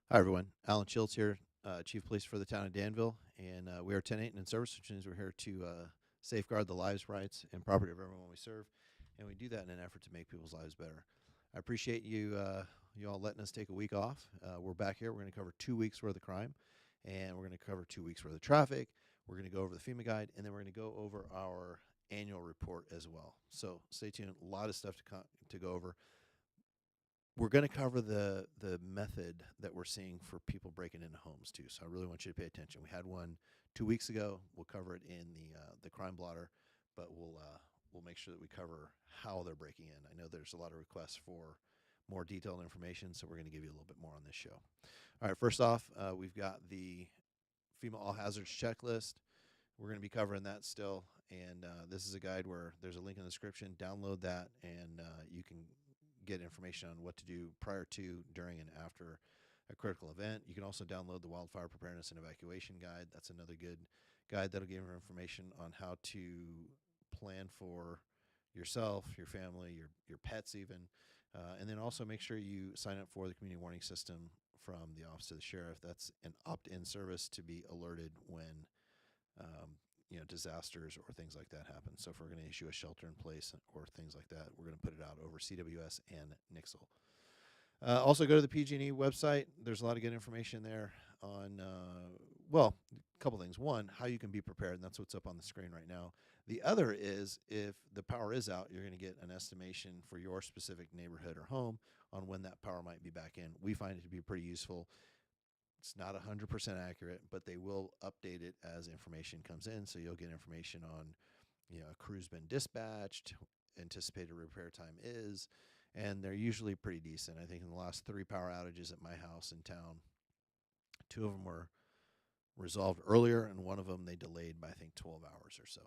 Hi, everyone. Alan Schultz here, Chief Police for the town of Danville, and we are 10-8 and in service, which means we're here to safeguard the lives, rights, and property of everyone we serve, and we do that in an effort to make people's lives better. I appreciate you all letting us take a week off. We're back here. We're going to cover 2 weeks worth of crime, and we're going to cover 2 weeks worth of traffic. We're going to go over the FEMA guide, and then we're going to go over our annual report as well. So stay tuned. A lot of stuff to go over. We're going to cover the method that we're seeing for people breaking into homes too. So I really want you to pay attention. We had one 2 weeks ago. We'll cover it in the crime blotter, but we'll make sure that we cover how they're breaking in. I know there's a lot of requests for more detailed information, so we're going to give you a little bit more on this show. All right, first off, we've got the FEMA All Hazards Checklist. We're going to be covering that still, and this is a guide where there's a link in the description. Download that, and you can get information on what to do prior to, during, and after a critical event. You can also download the Wildfire Preparedness and Evacuation Guide. That's another good guide that'll give you information on how to plan for yourself, your family, your pets even. And then also make sure you sign up for the community warning system from the Office of the Sheriff. That's an opt-in service to be alerted when disasters or things like that happen. So if we're going to issue a shelter in place or things like that, we're going to put it out over CWS and Nixle. Also go to the PG&E website. There's a lot of good information there on, a couple things. One, how you can be prepared, and that's what's up on the screen right now. The other is if the power is out, you're going to get an estimation for your specific neighborhood or home on when that power might be back in. We find it to be pretty useful. It's not 100% accurate, but they will update it as information comes in. So you'll get information on, a crew's been dispatched, anticipated repair time is, and they're usually pretty decent. I think in the last 3 power outages at my house in town, 2 of them were resolved earlier, and one of them they delayed by, I think, 12 hours or so.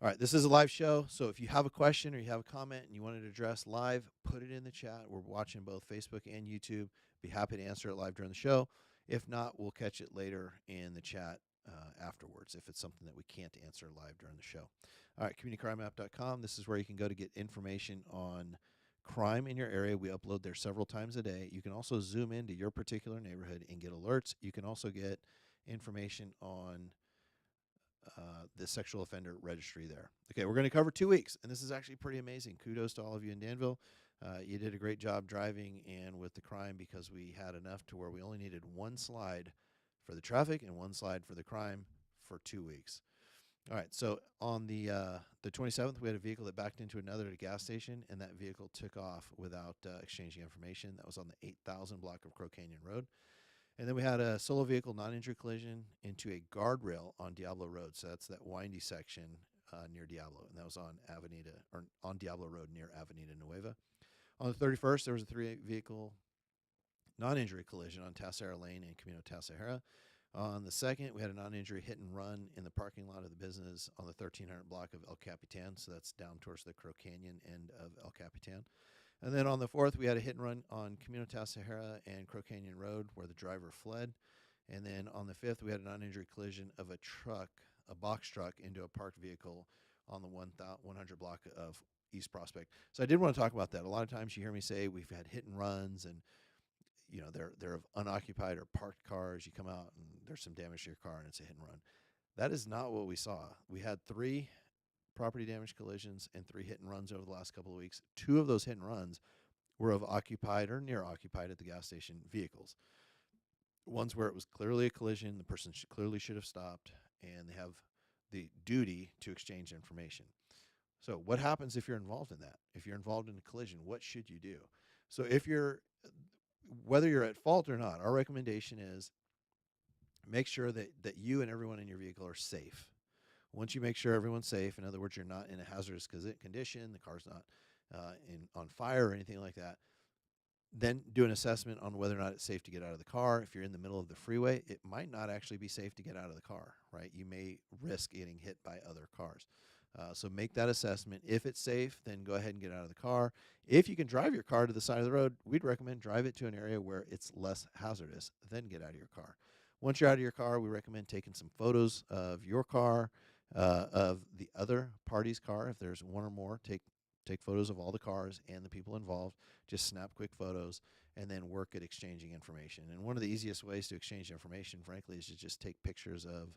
All right, this is a live show, so if you have a question or you have a comment and you want it addressed live, put it in the chat. We're watching both Facebook and YouTube. Be happy to answer it live during the show. If not, we'll catch it later in the chat afterwards if it's something that we can't answer live during the show. All right, communitycrimeapp.com. This is where you can go to get information on crime in your area. We upload there several times a day. You can also zoom into your particular neighborhood and get alerts. You can also get information on the sexual offender registry there. Okay, we're going to cover 2 weeks, and this is actually pretty amazing. Kudos to all of you in Danville. You did a great job driving and with the crime, because we had enough to where we only needed 1 slide for the traffic and 1 slide for the crime for 2 weeks. All right, so on the 27th, we had a vehicle that backed into another at a gas station, and that vehicle took off without exchanging information. That was on the 8,000 block of Crow Canyon Road. And then we had a solo vehicle non-injury collision into a guardrail on Diablo Road. So that's that windy section near Diablo, and that was on Diablo Road near Avenida Nueva. On the 31st, there was a 3-vehicle non-injury collision on Tassajara Lane and Camino Tassajara. On the 2nd, we had a non-injury hit and run in the parking lot of the business on the 1300 block of El Capitan. So that's down towards the Crow Canyon end of El Capitan. And then on the 4th, we had a hit and run on Camino Tassajara and Crow Canyon Road where the driver fled. And then on the 5th, we had a non-injury collision of a box truck into a parked vehicle on the 100 block of East Prospect. So I did want to talk about that. A lot of times you hear me say we've had hit and runs, and they're of unoccupied or parked cars. You come out and there's some damage to your car and it's a hit and run. That is not what we saw. We had 3 property damage collisions and 3 hit and runs over the last couple of weeks. 2 of those hit and runs were of occupied or near occupied at the gas station vehicles. Ones where it was clearly a collision, the person clearly should have stopped, and they have the duty to exchange information. So what happens if you're involved in that? If you're involved in a collision, what should you do? So whether you're at fault or not, our recommendation is make sure that you and everyone in your vehicle are safe. Once you make sure everyone's safe, in other words, you're not in a hazardous condition, the car's not on fire or anything like that, then do an assessment on whether or not it's safe to get out of the car. If you're in the middle of the freeway, it might not actually be safe to get out of the car, right? You may risk getting hit by other cars. So make that assessment. If it's safe, then go ahead and get out of the car. If you can drive your car to the side of the road, we'd recommend drive it to an area where it's less hazardous, then get out of your car. Once you're out of your car, we recommend taking some photos of your car, of the other party's car. If there's one or more, take photos of all the cars and the people involved. Just snap quick photos and then work at exchanging information. And one of the easiest ways to exchange information, frankly, is to just take pictures of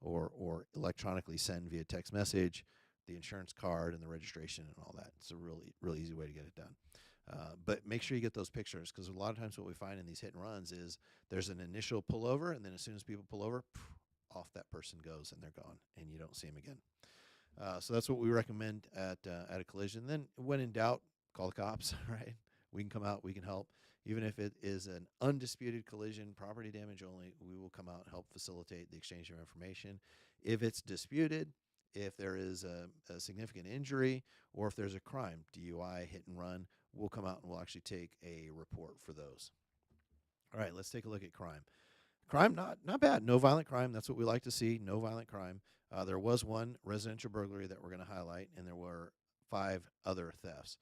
or electronically send via text message the insurance card and the registration and all that. It's a really easy way to get it done. But make sure you get those pictures, because a lot of times what we find in these hit and runs is there's an initial pullover, and then as soon as people pull over, off that person goes and they're gone, and you don't see them again. So that's what we recommend at a collision. Then when in doubt, call the cops, right? We can come out, we can help. Even if it is an undisputed collision, property damage only, we will come out and help facilitate the exchange of information. If it's disputed, if there is a significant injury, or if there's a crime, DUI, hit and run, we'll come out and we'll actually take a report for those. All right, let's take a look at crime. Crime, not bad. No violent crime. That's what we like to see. No violent crime. There was one residential burglary that we're going to highlight, and there were 5 other thefts.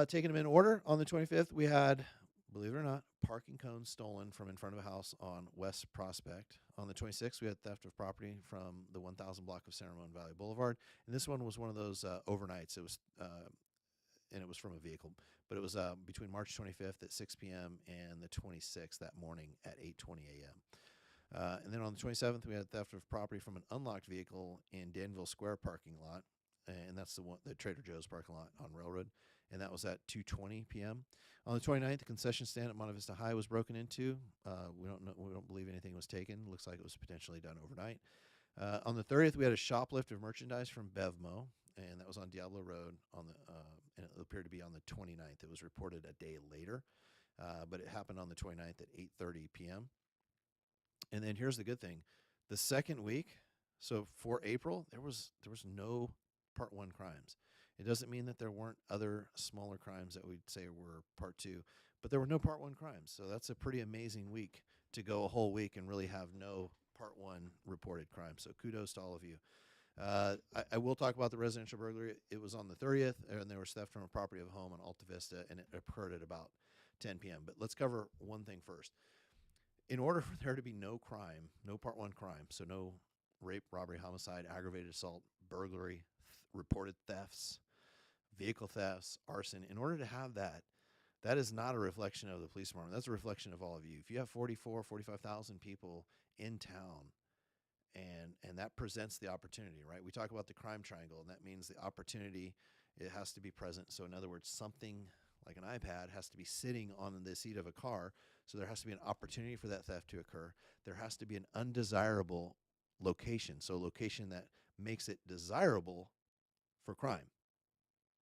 Taking them in order, on the 25th, we had, believe it or not, parking cones stolen from in front of a house on West Prospect. On the 26th, we had theft of property from the 1000 block of San Ramon Valley Boulevard. And this one was one of those overnights. It was, and it was from a vehicle. But it was between March 25th at 6 p.m. and the 26th that morning at 8:20 a.m. And then on the 27th, we had theft of property from an unlocked vehicle in Danville Square parking lot. And that's the Trader Joe's parking lot on Railroad. And that was at 2:20 p.m. On the 29th, the concession stand at Monte Vista High was broken into. We don't believe anything was taken. Looks like it was potentially done overnight. On the 30th, we had a shoplift of merchandise from Bevmo, and that was on Diablo Road and it appeared to be on the 29th. It was reported a day later, but it happened on the 29th at 8:30 p.m. And then here's the good thing. The second week, so for April, there was no Part 1 crimes. It doesn't mean that there weren't other smaller crimes that we'd say were Part 2, but there were no Part 1 crimes. So that's a pretty amazing week to go a whole week and really have no Part 1 reported crimes. So kudos to all of you. I will talk about the residential burglary. It was on the 30th, and there was theft from a property of a home on Alta Vista, and it occurred at about 10 p.m. But let's cover one thing first. In order for there to be no crime, no Part 1 crime, so no rape, robbery, homicide, aggravated assault, burglary, reported thefts, vehicle thefts, arson, in order to have that, that is not a reflection of the police department. That's a reflection of all of you. If you have 45,000 people in town, and that presents the opportunity, right? We talk about the crime triangle, and that means the opportunity, it has to be present. So in other words, something like an iPad has to be sitting on the seat of a car, so there has to be an opportunity for that theft to occur. There has to be an undesirable location, so a location that makes it desirable for crime.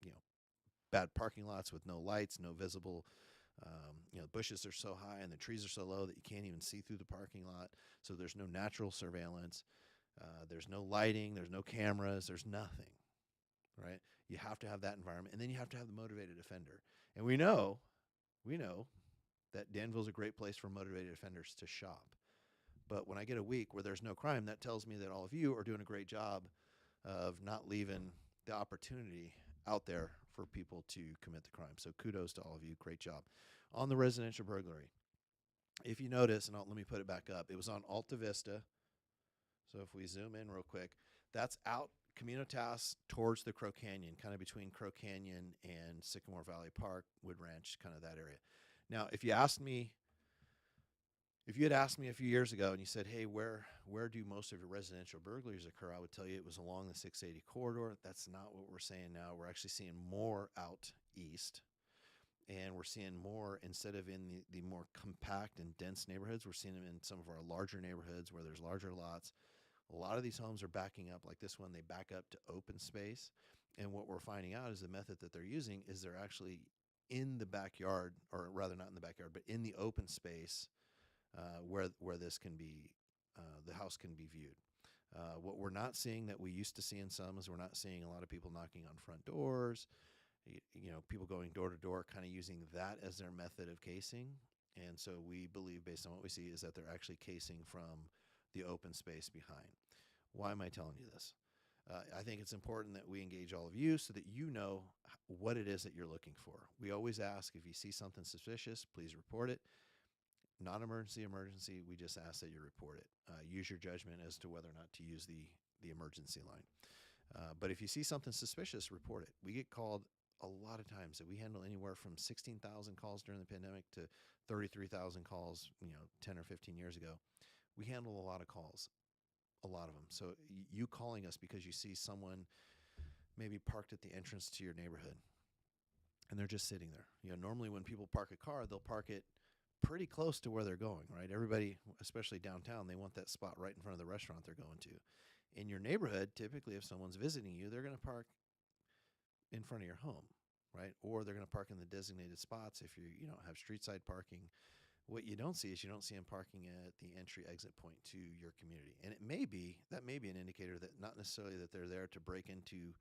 You know, bad parking lots with no lights, no visible, bushes are so high and the trees are so low that you can't even see through the parking lot. So there's no natural surveillance. There's no lighting. There's no cameras. There's nothing, right? You have to have that environment, and then you have to have the motivated offender. And we know that Danville's a great place for motivated offenders to shop. But when I get a week where there's no crime, that tells me that all of you are doing a great job of not leaving the opportunity out there for people to commit the crime. So kudos to all of you. Great job. On the residential burglary, if you notice, and let me put it back up, it was on Alta Vista. So if we zoom in real quick, that's out Communitas towards the Crow Canyon, kind of between Crow Canyon and Sycamore Valley Park, Wood Ranch, kind of that area. Now, if you had asked me a few years ago and you said, hey, where do most of your residential burglaries occur, I would tell you it was along the 680 corridor. That's not what we're saying now. We're actually seeing more out east. And we're seeing more, instead of in the more compact and dense neighborhoods, we're seeing them in some of our larger neighborhoods where there's larger lots. A lot of these homes are backing up, like this one, they back up to open space. And what we're finding out is the method that they're using is they're actually in the backyard, or rather not in the backyard, but in the open space where this can be, the house can be viewed. What we're not seeing that we used to see in some is we're not seeing a lot of people knocking on front doors, people going door to door, kind of using that as their method of casing. And so we believe, based on what we see, is that they're actually casing from the open space behind. Why am I telling you this? I think it's important that we engage all of you so that you know what it is that you're looking for. We always ask, if you see something suspicious, please report it. Non-emergency, emergency, we just ask that you report it. Use your judgment as to whether or not to use the emergency line. But if you see something suspicious, report it. We get called a lot of times. We handle anywhere from 16,000 calls during the pandemic to 33,000 calls, 10 or 15 years ago. We handle a lot of calls, a lot of them. So you calling us because you see someone maybe parked at the entrance to your neighborhood and they're just sitting there. Normally when people park a car, they'll park it pretty close to where they're going, right? Everybody, especially downtown, they want that spot right in front of the restaurant they're going to. In your neighborhood, typically if someone's visiting you, they're going to park in front of your home, right? Or they're going to park in the designated spots if you have street side parking. What you don't see is you don't see them parking at the entry exit point to your community. And that may be an indicator that not necessarily that they're there to break into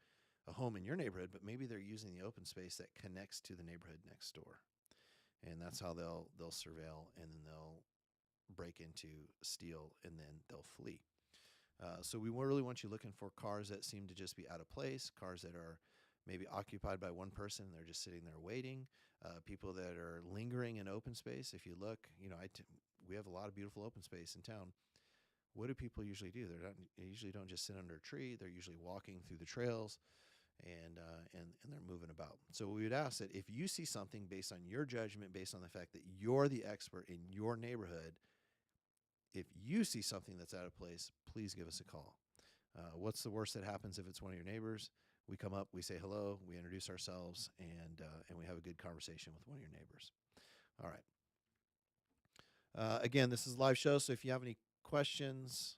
a home in your neighborhood, but maybe they're using the open space that connects to the neighborhood next door. And that's how they'll surveil, and then they'll break into, steal, and then they'll flee. So we really want you looking for cars that seem to just be out of place, cars that are maybe occupied by one person and they're just sitting there waiting, people that are lingering in open space. If you look, we have a lot of beautiful open space in town. What do people usually do? They usually don't just sit under a tree. They're usually walking through the trails, and they're moving about. So we would ask that if you see something, based on your judgment, based on the fact that you're the expert in your neighborhood, if you see something that's out of place, please give us a call. What's the worst that happens if it's one of your neighbors? We come up, we say hello, we introduce ourselves, and we have a good conversation with one of your neighbors. All right. Again, this is a live show, so if you have any questions,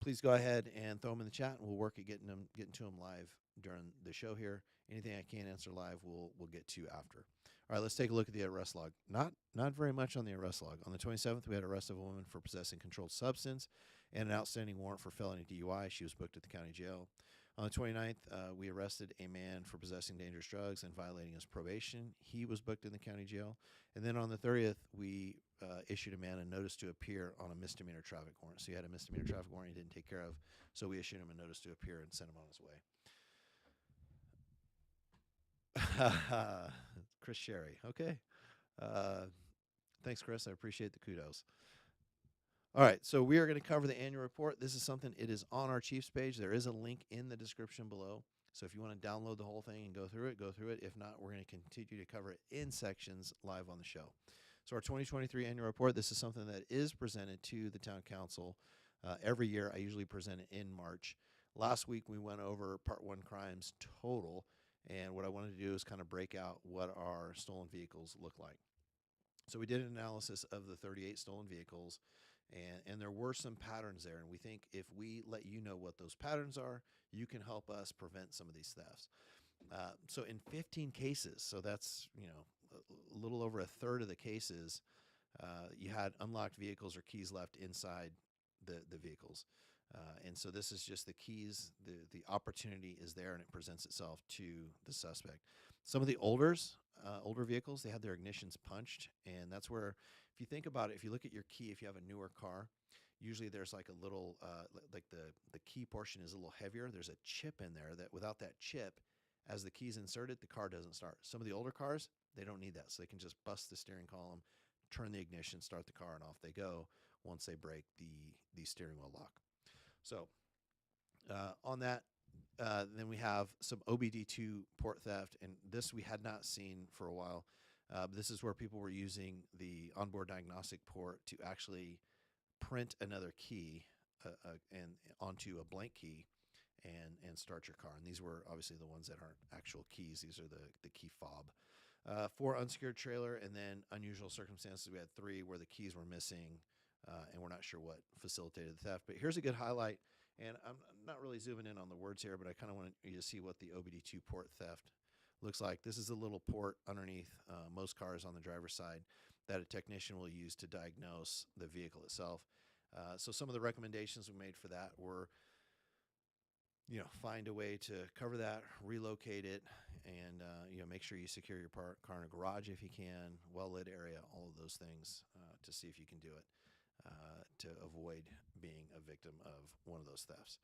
please go ahead and throw them in the chat, and we'll work at getting to them live during the show here. Anything I can't answer live, we'll get to after. All right, let's take a look at the arrest log. Not very much on the arrest log. On the 27th, we had arrest of a woman for possessing controlled substance and an outstanding warrant for felony DUI. She was booked at the county jail. On the 29th, we arrested a man for possessing dangerous drugs and violating his probation. He was booked in the county jail. And then on the 30th, we issued a man a notice to appear on a misdemeanor traffic warrant. So he had a misdemeanor traffic warrant he didn't take care of, so we issued him a notice to appear and sent him on his way. Chris Sherry. Okay. Thanks, Chris. I appreciate the kudos. All right, so we are going to cover the annual report. This is something, it is on our Chiefs page. There is a link in the description below. So if you want to download the whole thing and go through it, go through it. If not, we're going to continue to cover it in sections live on the show. So our 2023 annual report, this is something that is presented to the town council every year. I usually present it in March. Last week, we went over Part 1 crimes total. And what I wanted to do is kind of break out what our stolen vehicles look like. So we did an analysis of the 38 stolen vehicles, and there were some patterns there. And we think if we let you know what those patterns are, you can help us prevent some of these thefts. So in 15 cases, so that's a little over a third of the cases, you had unlocked vehicles or keys left inside the vehicles. And so this is just the keys. The opportunity is there, and it presents itself to the suspect. Some of the older vehicles, they had their ignitions punched, and that's where, if you think about it, if you look at your key, if you have a newer car, usually there's like a little, like the key portion is a little heavier. There's a chip in there that without that chip, as the key's inserted, the car doesn't start. Some of the older cars, they don't need that, so they can just bust the steering column, turn the ignition, start the car, and off they go once they break the steering wheel lock. So on that, then we have some OBD2 port theft, and this we had not seen for a while. This is where people were using the onboard diagnostic port to actually print another key and onto a blank key and start your car. And these were obviously the ones that aren't actual keys. These are the key fob. 4 unsecured trailer, and then unusual circumstances. We had 3 where the keys were missing. And we're not sure what facilitated the theft. But here's a good highlight, and I'm not really zooming in on the words here, but I kind of want you to see what the OBD2 port theft looks like this is a little port underneath most cars on the driver's side that a technician will use to diagnose the vehicle itself. So some of the recommendations we made for that were, find a way to cover that, relocate it, and make sure you secure your car in a garage if you can, well-lit area, all of those things to see if you can do it to avoid being a victim of one of those thefts.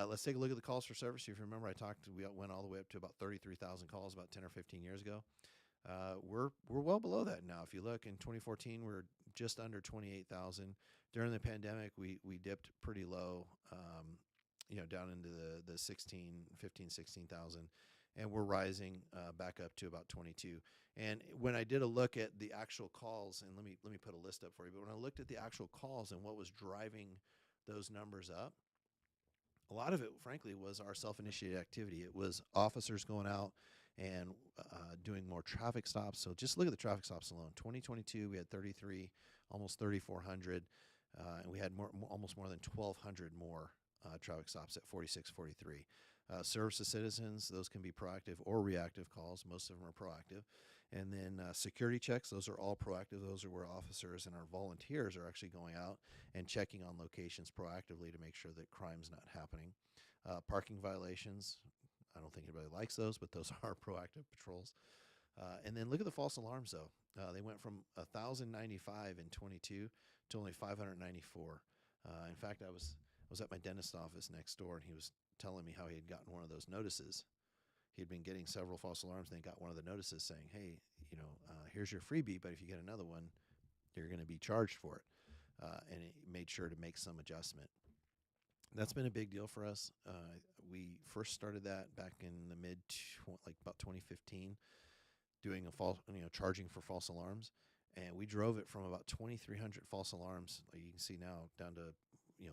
Let's take a look at the calls for service. If you remember, we went all the way up to about 33,000 calls about 10 or 15 years ago. We're well below that now. If you look in 2014, we're just under 28,000. During the pandemic, we dipped pretty low, down into the 16,000, and we're rising back up to about 22. And when I did a look at the actual calls, and let me put a list up for you, but when I looked at the actual calls and what was driving those numbers up, a lot of it, frankly, was our self-initiated activity. It was officers going out and doing more traffic stops. So just look at the traffic stops alone. 2022, we had 33, almost 3,400, and we had almost more than 1,200 more traffic stops at 4643. Service to citizens, those can be proactive or reactive calls. Most of them are proactive. And then security checks, those are all proactive. Those are where officers and our volunteers are actually going out and checking on locations proactively to make sure that crime's not happening. Parking violations, I don't think anybody likes those, but those are proactive patrols. And then look at the false alarms, though. They went from 1,095 in 22 to only 594. In fact, I was at my dentist office next door, and he was telling me how he had gotten one of those notices. He had been getting several false alarms, and then got one of the notices saying, hey, here's your freebie, but if you get another one, you're going to be charged for it. And he made sure to make some adjustment. That's been a big deal for us. We first started that back in the about 2015, doing charging for false alarms. And we drove it from about 2,300 false alarms, like you can see now, down to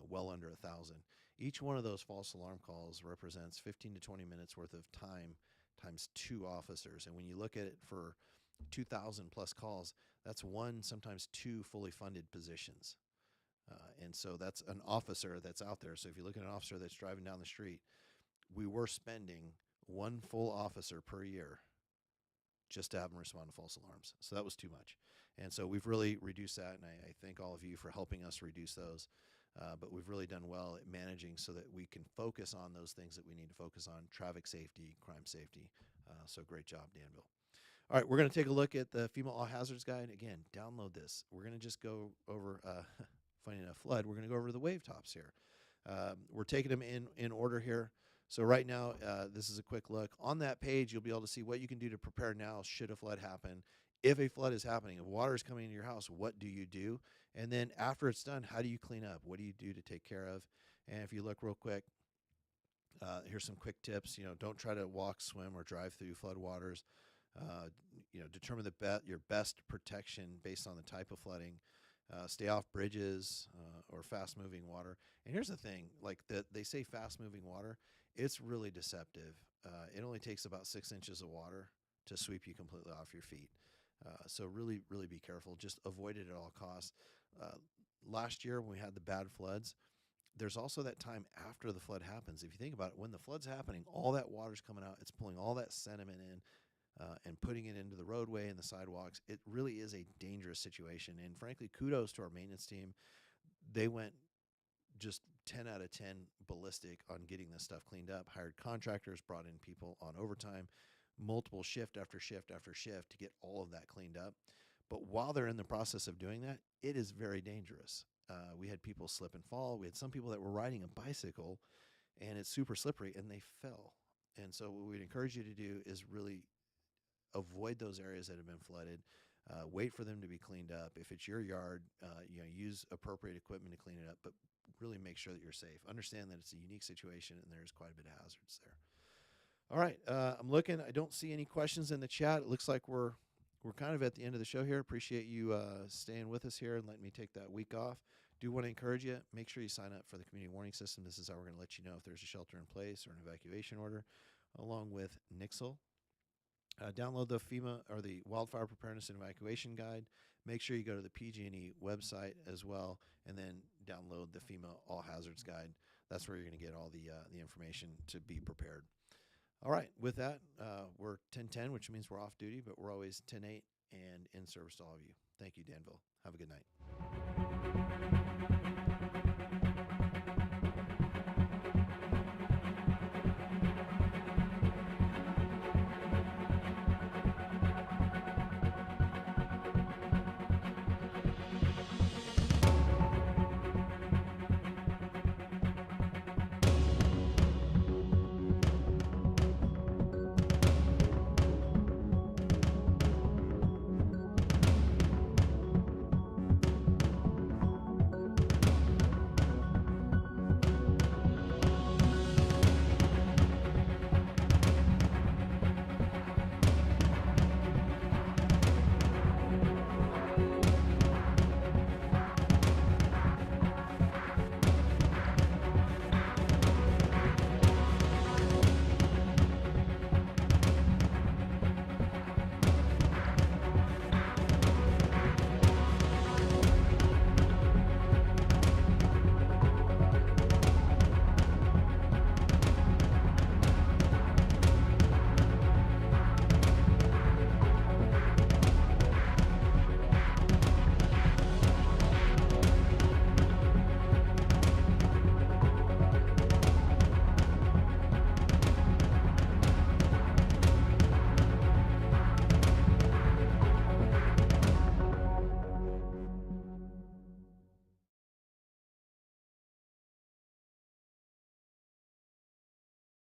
well under 1,000. Each one of those false alarm calls represents 15 to 20 minutes worth of time times 2 officers. And when you look at it for 2,000 plus calls, that's 1, sometimes 2 fully funded positions. And so that's an officer that's out there. So if you look at an officer that's driving down the street, we were spending 1 full officer per year just to have them respond to false alarms. So that was too much. And so we've really reduced that, and I thank all of you for helping us reduce those. But we've really done well at managing so that we can focus on those things that we need to focus on: traffic safety, crime safety. So great job, Danville. All right, we're going to take a look at the FEMA All Hazards Guide. Again, download this. We're going to just go over, funny enough, flood. We're going to go over the wave tops here. We're taking them in order here. So right now, this is a quick look. On that page, you'll be able to see what you can do to prepare now should a flood happen. If a flood is happening, if water is coming into your house, what do you do? And then after it's done, how do you clean up? What do you do to take care of? And if you look real quick, here's some quick tips. Don't try to walk, swim, or drive through flood waters. Determine your best protection based on the type of flooding. Stay off bridges or fast-moving water. And here's the thing, they say fast-moving water, it's really deceptive. It only takes about 6 inches of water to sweep you completely off your feet. So really, really be careful. Just avoid it at all costs. Last year when we had the bad floods, there's also that time after the flood happens. If you think about it, when the flood's happening, all that water's coming out. It's pulling all that sediment in and putting it into the roadway and the sidewalks. It really is a dangerous situation. And frankly, kudos to our maintenance team. They went just 10 out of 10 ballistic on getting this stuff cleaned up. Hired contractors, brought in people on overtime, multiple shift after shift after shift to get all of that cleaned up. But while they're in the process of doing that, it is very dangerous. We had people slip and fall. We had some people that were riding a bicycle, and it's super slippery, and they fell. And so what we'd encourage you to do is really avoid those areas that have been flooded. Wait for them to be cleaned up. If it's your yard, use appropriate equipment to clean it up, but really make sure that you're safe. Understand that it's a unique situation, and there's quite a bit of hazards there. All right, I'm looking. I don't see any questions in the chat. It looks like we're kind of at the end of the show here. Appreciate you staying with us here and letting me take that week off. Do want to encourage you, make sure you sign up for the community warning system. This is how we're going to let you know if there's a shelter in place or an evacuation order, along with Nixle. Download the FEMA or the Wildfire Preparedness and Evacuation Guide. Make sure you go to the PG&E website as well, and then download the FEMA All Hazards Guide. That's where you're going to get all the information to be prepared. All right. With that, we're 10:10, which means we're off duty, but we're always 10:8 and in service to all of you. Thank you, Danville. Have a good night.